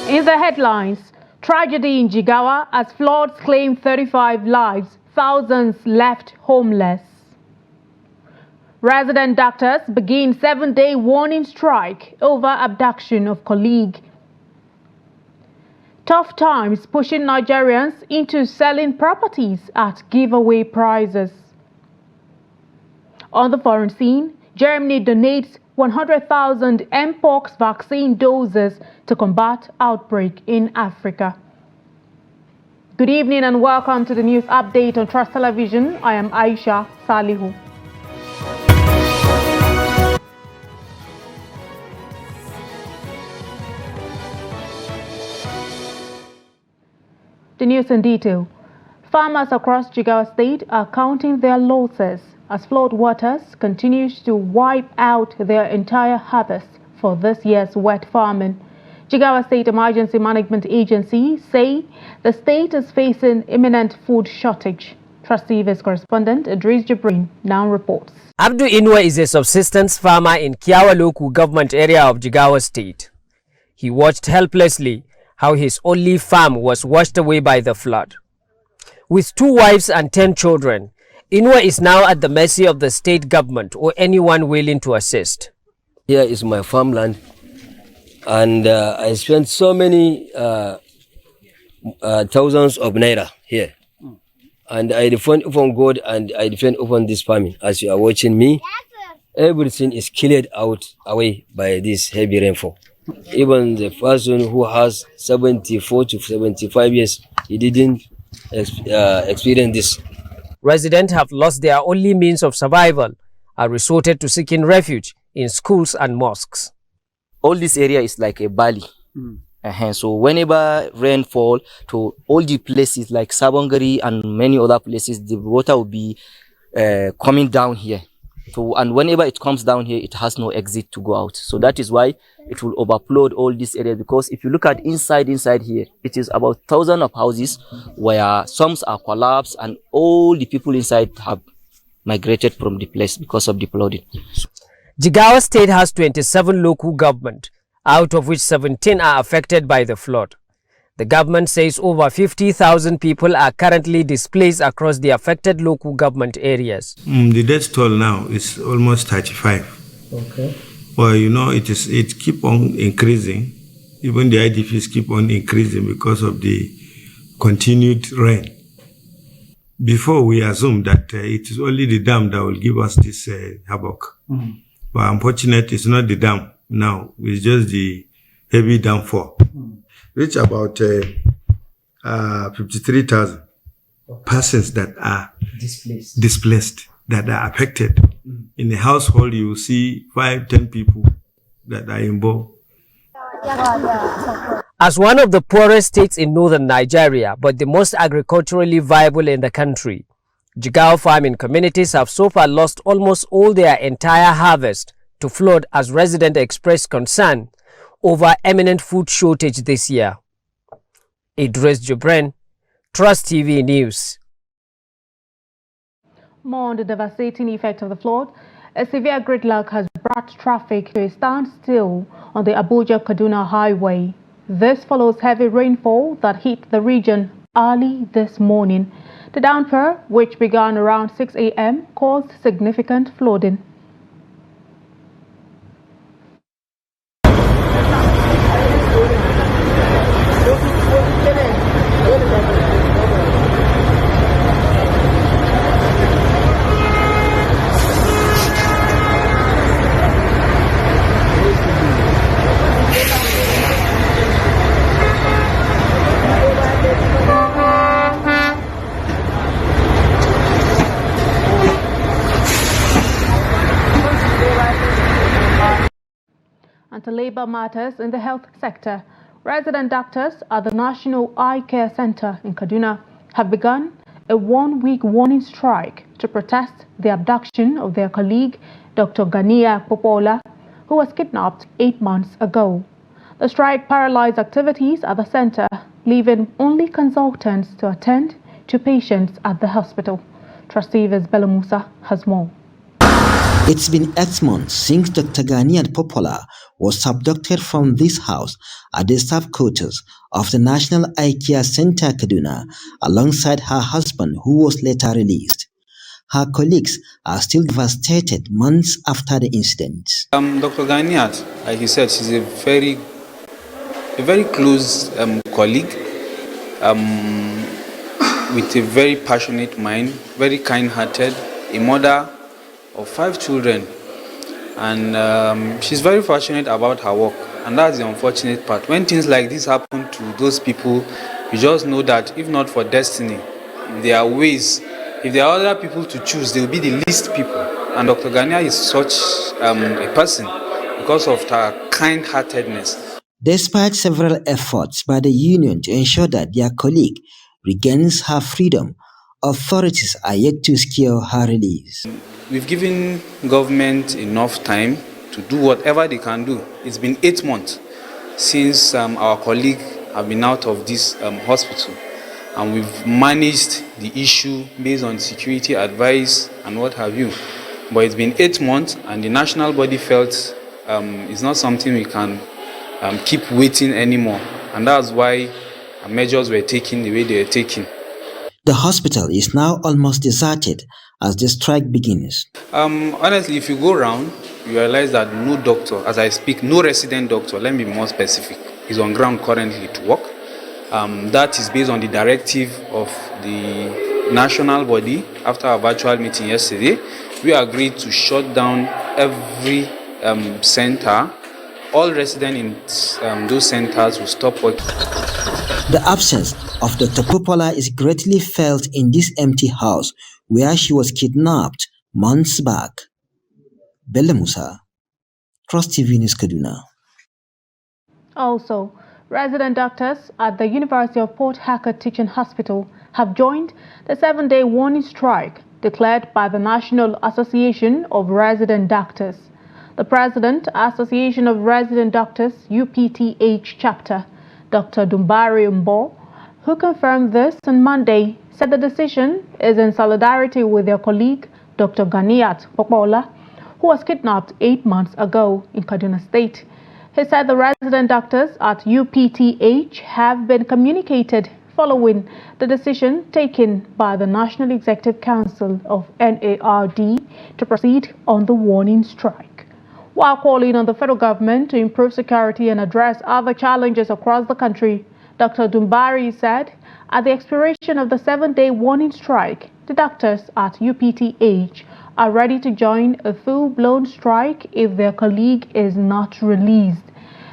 In the headlines, tragedy in Jigawa as floods claim 35 lives, thousands left homeless. Resident doctors begin 7-day warning strike over abduction of colleague. Tough times pushing Nigerians into selling properties at giveaway prices. On the foreign scene, Germany donates 100,000 mpox vaccine doses to combat outbreak in Africa. Good evening and welcome to the news update on Trust Television. I am Aisha Salihu. The news in detail. Farmers across Jigawa State are counting their losses as flood waters continues to wipe out their entire harvest for this year's wet farming. Jigawa State Emergency Management Agency say the state is facing imminent food shortage. Trust TV's correspondent Idris Jibrin now reports. Abdu Inwa is a subsistence farmer in Kiawa local government area of Jigawa State. He watched helplessly how his only farm was washed away by the flood. With 2 wives and 10 children, Inwa is now at the mercy of the state government or anyone willing to assist. Here is my farmland, and I spent so many thousands of naira here. And I depend upon God and I depend upon this farming. As you are watching me, everything is cleared out away by this heavy rainfall. Even the person who has 74 to 75 years, he didn't experience this. Residents have lost their only means of survival and resorted to seeking refuge in schools and mosques. All this area is like a valley. So whenever rain fall to all the places like Sabongari and many other places, the water will be coming down here. And whenever it comes down here, it has no exit to go out. So that is why it will overflow all this area, because if you look at inside here, it is about 1,000 of houses where some are collapsed and all the people inside have migrated from the place because of the flooding. Jigawa State has 27 local government, out of which 17 are affected by the flood. The government says over 50,000 people are currently displaced across the affected local government areas. The death toll now is almost 35. Okay. Well, you know, it keep on increasing. Even the IDPs keep on increasing because of the continued rain. Before we assumed that it is only the dam that will give us this havoc. But unfortunately, it's not the dam now. It's just the heavy downfall. Which about 53,000 persons that are displaced, that are affected. In a household, you will see 5-10 people that are involved. As one of the poorest states in northern Nigeria, but the most agriculturally viable in the country, Jigawa farming communities have so far lost almost all their entire harvest to flood as residents express concern over imminent food shortage this year. Idris Jibrin, Trust TV News. More on the devastating effect of the flood. A severe gridlock has brought traffic to a standstill on the Abuja Kaduna highway. This follows heavy rainfall that hit the region early this morning. The downpour, which began around 6 a.m., caused significant flooding. And to labor matters in the health sector, resident doctors at the National Eye Care Center in Kaduna have begun a 1-week warning strike to protest the abduction of their colleague, Dr. Ganiya Popola, who was kidnapped 8 months ago. The strike paralyzed activities at the center, leaving only consultants to attend to patients at the hospital. Trust TV's Bello Musa has more. It's been 8 months since Dr. Ganiat Popola was abducted from this house at the staff quarters of the National Eye Care Center, Kaduna, alongside her husband, who was later released. Her colleagues are still devastated months after the incident. Dr. Ganiat, like you said, she's a very close colleague with a very passionate mind, very kind-hearted, a mother of 5 children, and she's very passionate about her work, and that's the unfortunate part. When things like this happen to those people, you just know that if not for destiny, if there are ways, if there are other people to choose, they will be the least people. And Dr. Ganiat is such a person because of her kind-heartedness. Despite several efforts by the union to ensure that their colleague regains her freedom, authorities are yet to secure her release. We've given government enough time to do whatever they can do. It's been 8 months since our colleague have been out of this hospital, and we've managed the issue based on security advice and what have you. But it's been 8 months, and the national body felt it's not something we can keep waiting anymore, and that's why measures were taken the way they were taken. The hospital is now almost deserted as the strike begins. Honestly, if you go around, you realize that no doctor, as I speak, no resident doctor, let me be more specific, is on ground currently to work. That is based on the directive of the national body. After our virtual meeting yesterday, we agreed to shut down every center. All residents in those centers will stop working. The absence of Dr. Popola is greatly felt in this empty house where she was kidnapped months back. Bella Musa, Trust TV News, Kaduna. Also, resident doctors at the University of Port Harcourt Teaching Hospital have joined the 7-day warning strike declared by the National Association of Resident Doctors. The President, Association of Resident Doctors, UPTH chapter, Dr. Dumbari Mbo, who confirmed this on Monday, said the decision is in solidarity with their colleague, Dr. Ganiat Popola, who was kidnapped 8 months ago in Kaduna State. He said the resident doctors at UPTH have been communicated following the decision taken by the National Executive Council of NARD to proceed on the warning strike. While calling on the federal government to improve security and address other challenges across the country, Dr. Dumbari said at the expiration of the 7-day warning strike, the doctors at UPTH are ready to join a full-blown strike if their colleague is not released.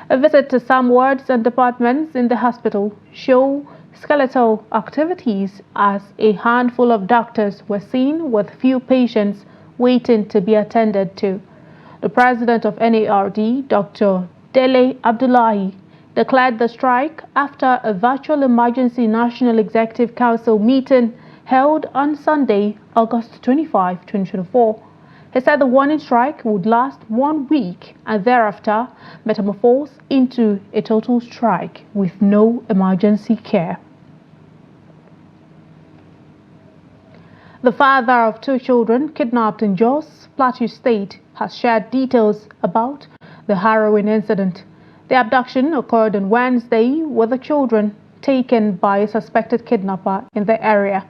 A visit to some wards and departments in the hospital show skeletal activities as a handful of doctors were seen with few patients waiting to be attended to. The president of NARD, Dr. Dele Abdullahi, declared the strike after a virtual emergency National Executive Council meeting held on Sunday, August 25, 2024. He said the warning strike would last 1 week and thereafter metamorphose into a total strike with no emergency care. The father of 2 children kidnapped in Jos, Plateau State, has shared details about the harrowing incident. The abduction occurred on Wednesday with the children taken by a suspected kidnapper in the area.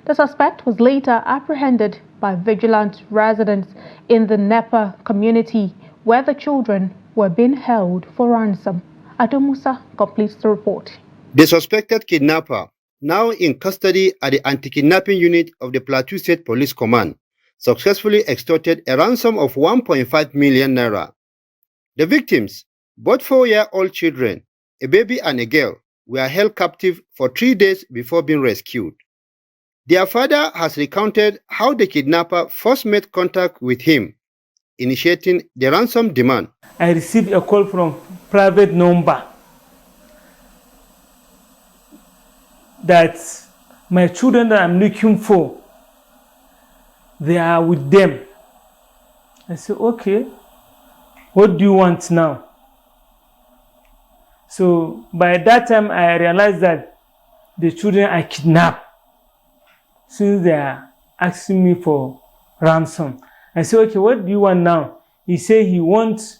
The suspect was later apprehended by vigilant residents in the Nepa community where the children were being held for ransom. Musa completes the report. The suspected kidnapper, now in custody at the anti-kidnapping unit of the Plateau State Police Command, successfully extorted a ransom of 1.5 million naira. The victims, both 4-year-old children, a baby and a girl, were held captive for 3 days before being rescued. Their father has recounted how the kidnapper first made contact with him, initiating the ransom demand. I received a call from private number that my children that I'm looking for, they are with them. I said, okay, what do you want now? So by that time, I realized that the children are kidnapped since they are asking me for ransom. I said, okay, what do you want now? He said he wants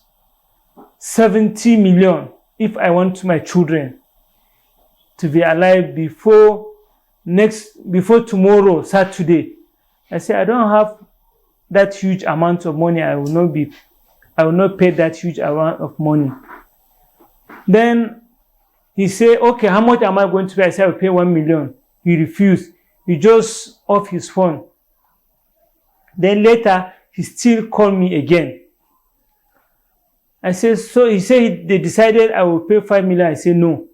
70 million if I want my children to be alive before tomorrow, Saturday. I said, I don't have that huge amount of money. I will not pay that huge amount of money. Then he said, okay, how much am I going to pay? I said, I'll pay 1 million. He refused. He just off his phone. Then later, he still called me again. I said, so he said they decided I will pay 5 million. I said, no.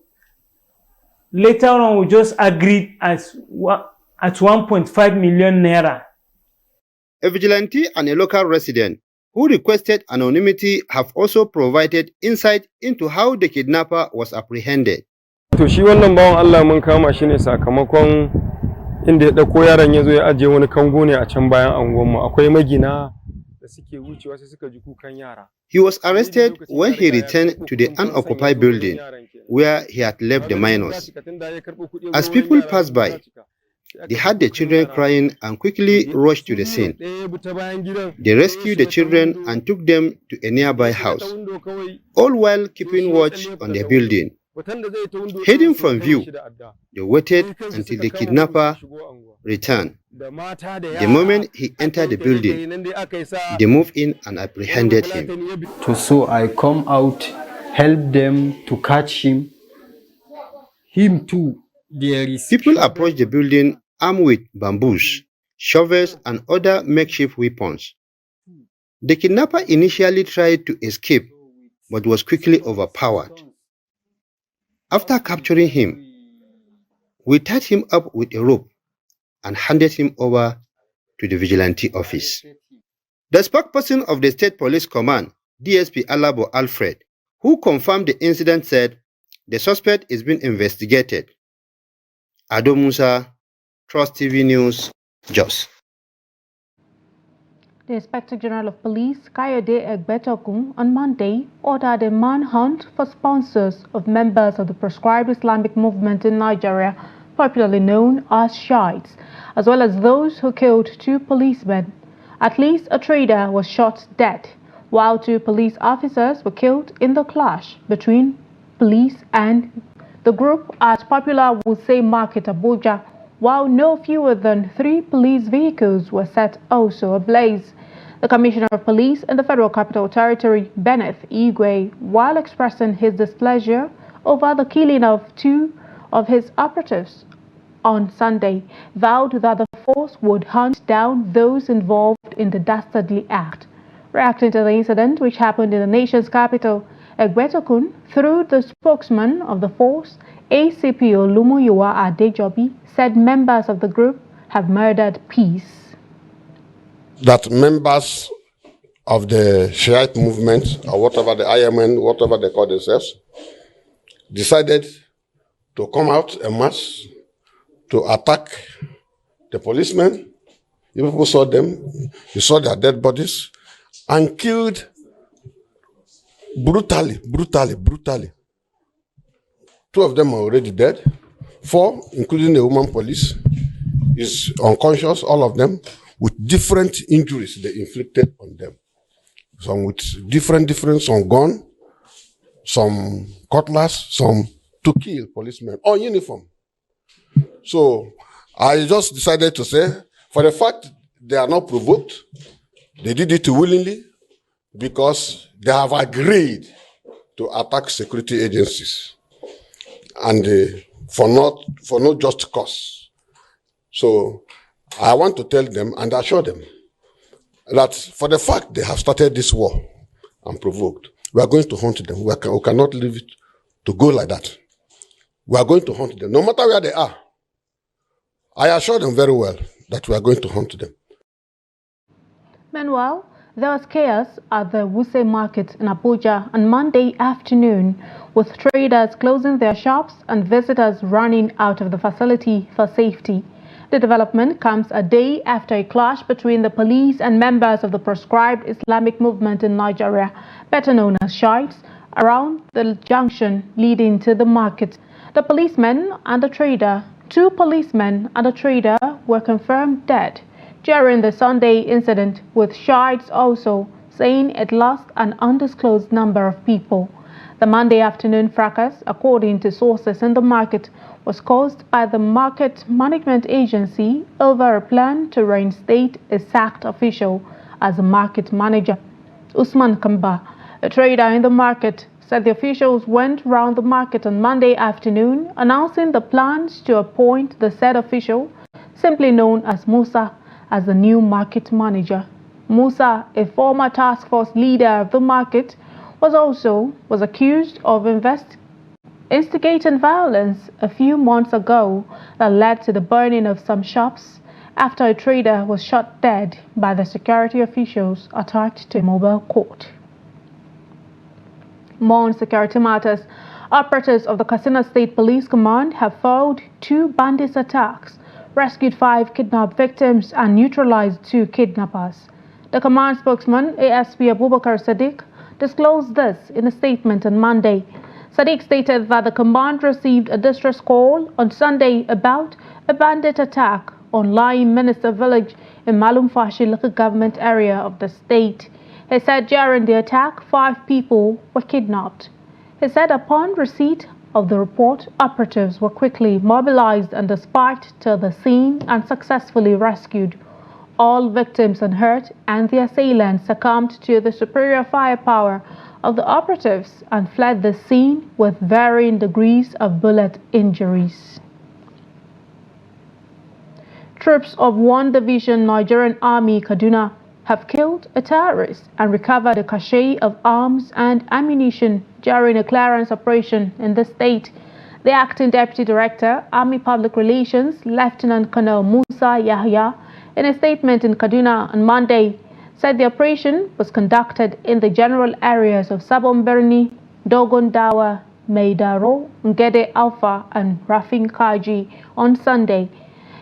Later on, we just agreed at 1.5 million naira. A vigilante and a local resident who requested anonymity have also provided insight into how the kidnapper was apprehended. To shi wannan bawan Allah mun kama shi ne sakamakon inda ya dauko yaron yazo ya ajiye wani kango ne a can bayan anguwanmu. Akwai magina da suke wucewa sai suka ji kukan yara. He was arrested when he returned to the unoccupied building where he had left the minors. As people passed by, they heard the children crying and quickly rushed to the scene. They rescued the children and took them to a nearby house, all while keeping watch on the building. Hidden from view, they waited until the kidnapper returned. The moment he entered the building, they moved in and apprehended him. So I come out, help them to catch him. Him too. People approached the building armed with bamboos, shovels, and other makeshift weapons. The kidnapper initially tried to escape, but was quickly overpowered. After capturing him, we tied him up with a rope and handed him over to the vigilante office. The spokesperson of the State Police Command, DSP Alabo Alfred, who confirmed the incident, said the suspect is being investigated. Ado Musa, Trust TV News, Jos. The Inspector General of Police, Kayode Egbetokun, on Monday ordered a manhunt for sponsors of members of the proscribed Islamic movement in Nigeria, popularly known as Shiites, as well as those who killed 2 policemen. At least a trader was shot dead, while 2 police officers were killed in the clash between police and the group at popular Wuse Market, Abuja, while no fewer than 3 police vehicles were set also ablaze. The Commissioner of Police in the Federal Capital Territory, Bennett Igwe, while expressing his displeasure over the killing of 2 of his operatives on Sunday, vowed that the force would hunt down those involved in the dastardly act. Reacting to the incident, which happened in the nation's capital, Egbetokun, through the spokesman of the force, ACP Olumuyiwa Adejobi, said members of the group have murdered peace. That members of the Shiite movement, or whatever the IMN, whatever they call themselves, decided to come out en masse to attack the policemen. You people saw them, you saw their dead bodies, and killed brutally. 2 of them are already dead. 4, including the woman police, is unconscious, all of them, with different injuries they inflicted on them. Some with different, some gun, some cutlass, some to kill policemen on uniform. So I just decided to say, for the fact they are not provoked, they did it willingly because they have agreed to attack security agencies and for no just cause. So I want to tell them and assure them that for the fact they have started this war and provoked, we are going to hunt them. We cannot leave it to go like that. We are going to hunt them, no matter where they are. I assure them very well that we are going to hunt them. Meanwhile, there was chaos at the Wuse Market in Abuja on Monday afternoon, with traders closing their shops and visitors running out of the facility for safety. The development comes a day after a clash between the police and members of the proscribed Islamic movement in Nigeria, better known as Shiites, around the junction leading to the market. The policeman and the trader, 2 policemen and a trader, were confirmed dead. during the Sunday incident, with Shiites also saying it lost an undisclosed number of people. The Monday afternoon fracas, according to sources in the market, was caused by the Market Management Agency over a plan to reinstate a sacked official as a market manager. Usman Kamba, a trader in the market, said the officials went round the market on Monday afternoon announcing the plans to appoint the said official, simply known as Musa, as the new market manager. Musa, a former task force leader of the market, was accused of instigating violence a few months ago that led to the burning of some shops after a trader was shot dead by the security officials attached to a mobile court. More on security matters. Operatives of the Kaduna State Police Command have foiled 2 bandits attacks, rescued 5 kidnapped victims and neutralized 2 kidnappers. The command spokesman, ASP Abubakar Sadiq, disclosed this in a statement on Monday. Sadiq stated that the command received a distress call on Sunday about a bandit attack on Lying Minister Village in Malumfashi local government area of the state. He said during the attack, 5 people were kidnapped. He said upon receipt of the report, operatives were quickly mobilized and dispatched to the scene and successfully rescued all victims unhurt, and the assailants succumbed to the superior firepower of the operatives and fled the scene with varying degrees of bullet injuries. Troops of 1 Division Nigerian Army Kaduna have killed a terrorist and recovered a cache of arms and ammunition during a clearance operation in the state. The acting Deputy Director, Army Public Relations, Lieutenant Colonel Musa Yahya, in a statement in Kaduna on Monday, said the operation was conducted in the general areas of Sabon Birni, Dogon Dawa, Maidaro, Ngede Alpha, and Rafin Kaji on Sunday.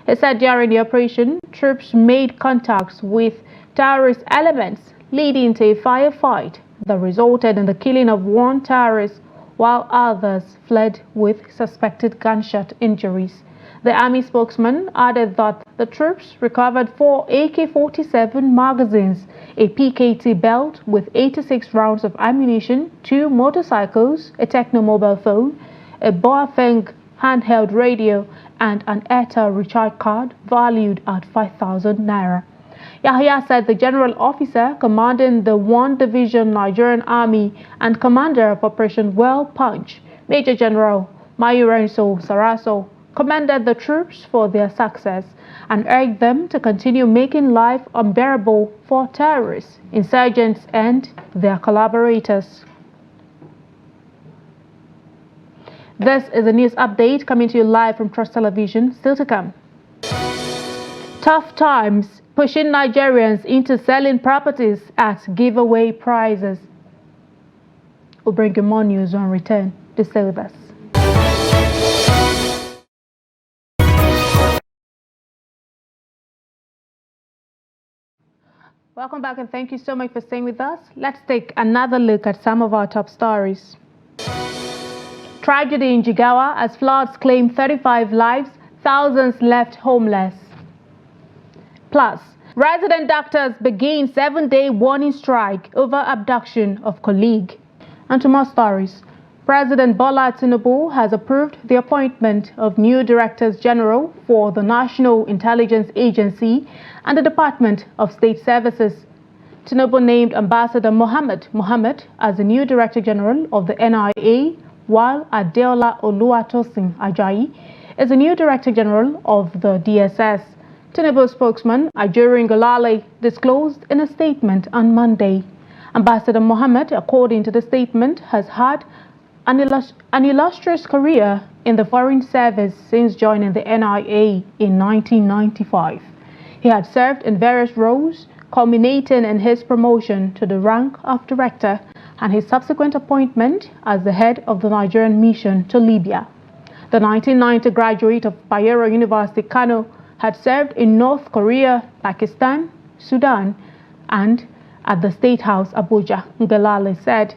He said during the operation, troops made contacts with terrorist elements, leading to a firefight that resulted in the killing of 1 terrorist, while others fled with suspected gunshot injuries. The Army spokesman added that the troops recovered 4 AK-47 magazines, a PKT belt with 86 rounds of ammunition, 2 motorcycles, a Techno mobile phone, a Boafeng handheld radio, and an Airtel recharge card valued at 5,000 naira. Yahya said the general officer commanding the 1 Division Nigerian Army and commander of Operation Well Punch, Major General Mayurenso Saraso, commended the troops for their success and urged them to continue making life unbearable for terrorists, insurgents, and their collaborators. This is a news update coming to you live from Trust Television. Still to come. Tough times pushing Nigerians into selling properties at giveaway prices. We'll bring you more news on return. Please stay with us. Welcome back and thank you so much for staying with us. Let's take another look at some of our top stories. Tragedy in Jigawa as floods claim 35 lives, thousands left homeless. Plus, resident doctors begin 7-day warning strike over abduction of colleague. And to more stories. President Bola Tinubu has approved the appointment of new Directors General for the National Intelligence Agency and the Department of State Services. Tinubu named Ambassador Mohammed as the new Director General of the NIA, while Adeola Oluwatosin Ajayi is the new Director General of the DSS. Tinubu spokesman Ajuri Ngolale disclosed in a statement on Monday. Ambassador Mohammed, according to the statement, has had an illustrious career in the Foreign Service since joining the NIA in 1995. He had served in various roles, culminating in his promotion to the rank of Director and his subsequent appointment as the head of the Nigerian mission to Libya. The 1990 graduate of Bayero University, Kano, had served in North Korea, Pakistan, Sudan, and at the State House, Abuja. Ngolale said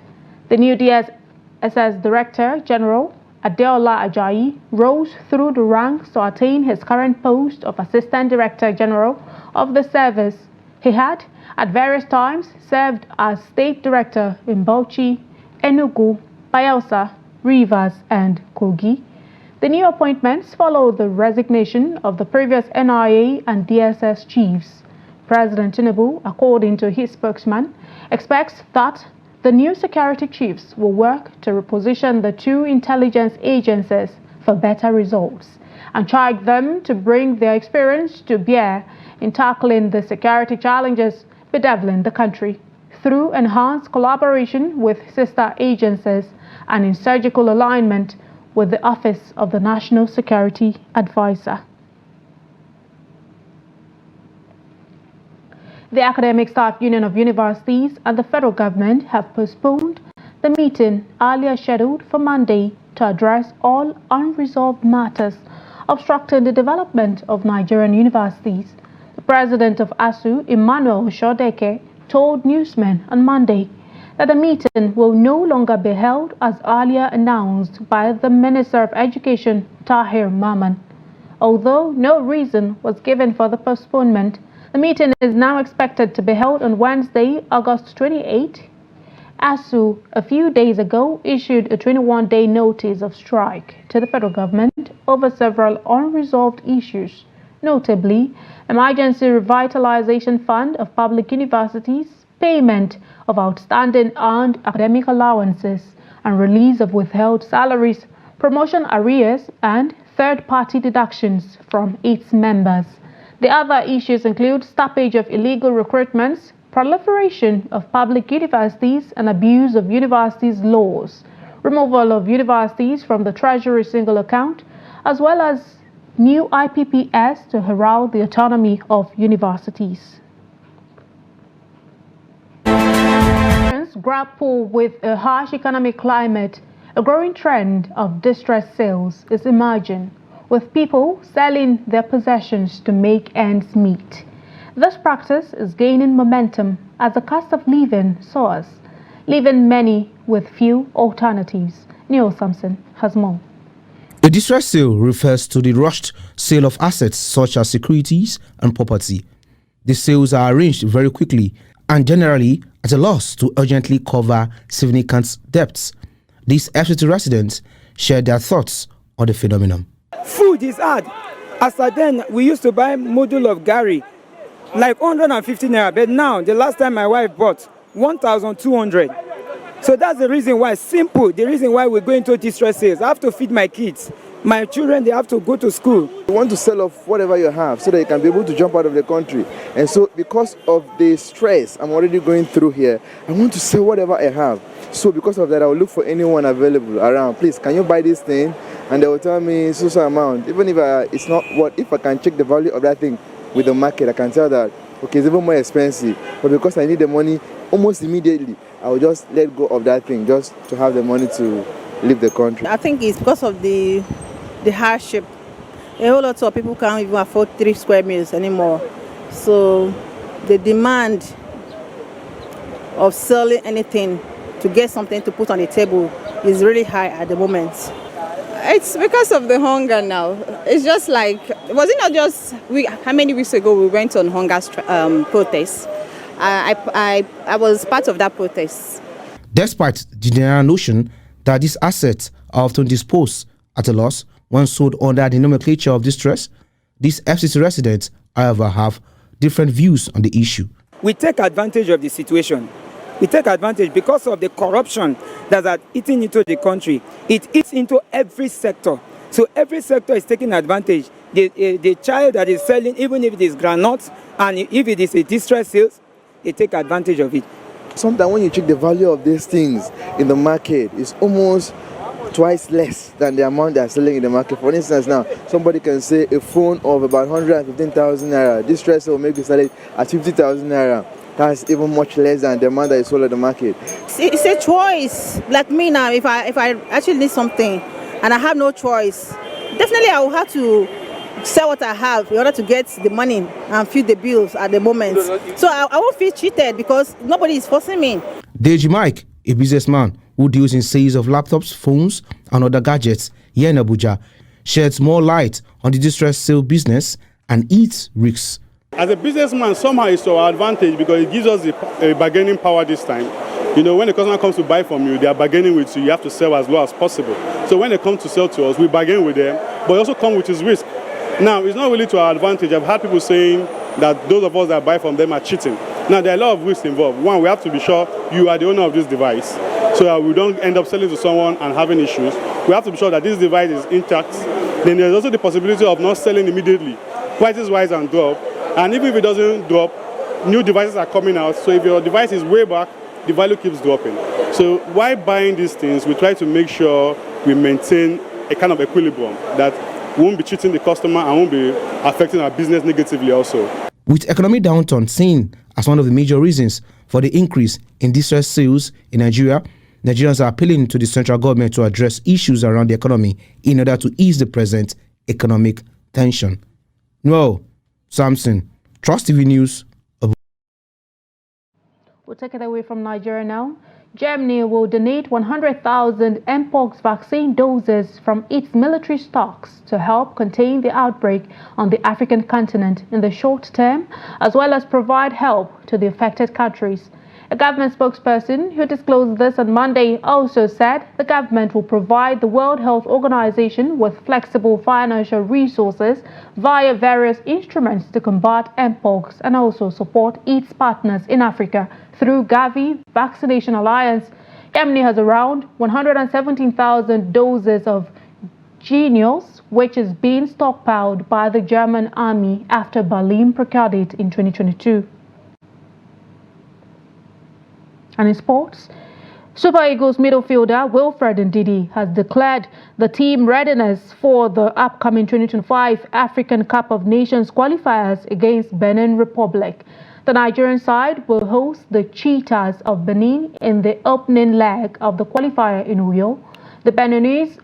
the new DSS Director General Adeola Ajayi rose through the ranks to attain his current post of Assistant Director General of the service. He had, at various times, served as State Director in Bauchi, Enugu, Bayelsa, Rivers, and Kogi. The new appointments follow the resignation of the previous NIA and DSS chiefs. President Tinubu, according to his spokesman, expects that the new security chiefs will work to reposition the two intelligence agencies for better results and charge them to bring their experience to bear in tackling the security challenges bedeviling the country through enhanced collaboration with sister agencies and in surgical alignment with the Office of the National Security Advisor. The Academic Staff Union of Universities and the federal government have postponed the meeting earlier scheduled for Monday to address all unresolved matters obstructing the development of Nigerian universities. The president of ASUU, Emmanuel Shodeke, told newsmen on Monday that the meeting will no longer be held as earlier announced by the Minister of Education, Tahir Maman. Although no reason was given for the postponement, the meeting is now expected to be held on Wednesday, August 28. ASUU, a few days ago, issued a 21-day notice of strike to the federal government over several unresolved issues, notably Emergency Revitalization Fund of Public Universities, payment of outstanding earned academic allowances, and release of withheld salaries, promotion arrears, and third-party deductions from its members. The other issues include stoppage of illegal recruitments, proliferation of public universities and abuse of universities' laws, removal of universities from the Treasury single account, as well as new IPPS to herald the autonomy of universities. Grapple with a harsh economic climate, a growing trend of distress sales is emerging, with people selling their possessions to make ends meet. This practice is gaining momentum as the cost of living soars, leaving many with few alternatives. Neil Sampson has more. A distress sale refers to the rushed sale of assets such as securities and property. The sales are arranged very quickly and generally at a loss to urgently cover significant debts. These FCT residents shared their thoughts on the phenomenon. Food is hard. As at then, we used to buy module of Gary, like 150 naira, but now, the last time my wife bought, 1,200. So that's the reason why, simple, the reason why we're going to distress sales. I have to feed my kids. My children, they have to go to school. You want to sell off whatever you have so that you can be able to jump out of the country. And so because of the stress I'm already going through here, I want to sell whatever I have. So because of that, I will look for anyone available around. Please, can you buy this thing? And they will tell me so amount. Even if it's not what, if I can check the value of that thing with the market, I can tell that, okay, it's even more expensive. But because I need the money almost immediately, I will just let go of that thing just to have the money to leave the country. I think it's because of the hardship. A whole lot of people can't even afford 3 square meters anymore. So the demand of selling anything to get something to put on the table is really high at the moment. It's because of the hunger now. It's just like, was it not just, how many weeks ago we went on hunger protest? I was part of that protest. Despite the general notion that these assets are often disposed at a loss when sold under the nomenclature of distress, these FCT residents, however, have different views on the issue. We take advantage of the situation. We take advantage because of the corruption that are eating into the country. It eats into every sector. So every sector is taking advantage. The child that is selling, even if it is granules and if it is a distress sales, they take advantage of it. Sometimes when you check the value of these things in the market, it's almost twice less than the amount they are selling in the market. For instance, now somebody can say a phone of about 115,000 naira. Distress will make you sell it at 50,000 naira. That's even much less than the amount that is sold at the market. It's a choice. Like me now, if I actually need something and I have no choice, definitely I will have to sell what I have in order to get the money and feed the bills at the moment. So I won't feel cheated because nobody is forcing me. Deji Mike, a businessman who deals in sales of laptops, phones, and other gadgets here in Abuja, sheds more light on the distress sale business and its risks. As a businessman, somehow it's to our advantage because it gives us a bargaining power this time. You know, when a customer comes to buy from you, they are bargaining with you. You have to sell as low as possible. So when they come to sell to us, we bargain with them, but also come with its risk. Now, it's not really to our advantage. I've had people saying that those of us that buy from them are cheating. Now, there are a lot of risks involved. One, we have to be sure you are the owner of this device so that we don't end up selling to someone and having issues. We have to be sure that this device is intact. Then there's also the possibility of not selling immediately. Prices rise and drop. And even if it doesn't drop, new devices are coming out. So if your device is way back, the value keeps dropping. So while buying these things, we try to make sure we maintain a kind of equilibrium that we won't be cheating the customer and won't be affecting our business negatively also. With economic downturn seen as one of the major reasons for the increase in distress sales in Nigeria, Nigerians are appealing to the central government to address issues around the economy in order to ease the present economic tension. No. Samson, Trust TV News. We'll take it away from Nigeria now. Germany will donate 100,000 mpox vaccine doses from its military stocks to help contain the outbreak on the African continent in the short term, as well as provide help to the affected countries. A government spokesperson who disclosed this on Monday also said the government will provide the World Health Organization with flexible financial resources via various instruments to combat mpox and also support its partners in Africa through Gavi Vaccination Alliance. Germany has around 117,000 doses of Genials, which is being stockpiled by the German army after Berlin procured it in 2022. And in sports, Super Eagles midfielder Wilfred Ndidi has declared the team readiness for the upcoming 2025 African Cup of Nations qualifiers against Benin Republic. The Nigerian side will host the Cheetahs of Benin in the opening leg of the qualifier in Uyo. The Beninese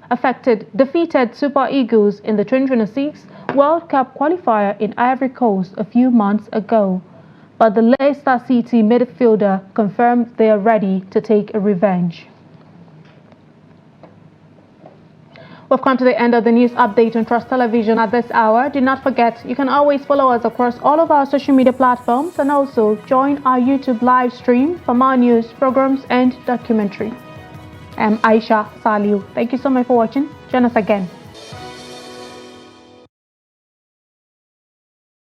defeated Super Eagles in the 2026 World Cup qualifier in Ivory Coast a few months ago. But the Leicester City midfielder confirmed they are ready to take a revenge. We've come to the end of the news update on Trust Television at this hour. Do not forget, you can always follow us across all of our social media platforms and also join our YouTube live stream for more news, programs and documentary. I'm Aisha Saliu. Thank you so much for watching. Join us again.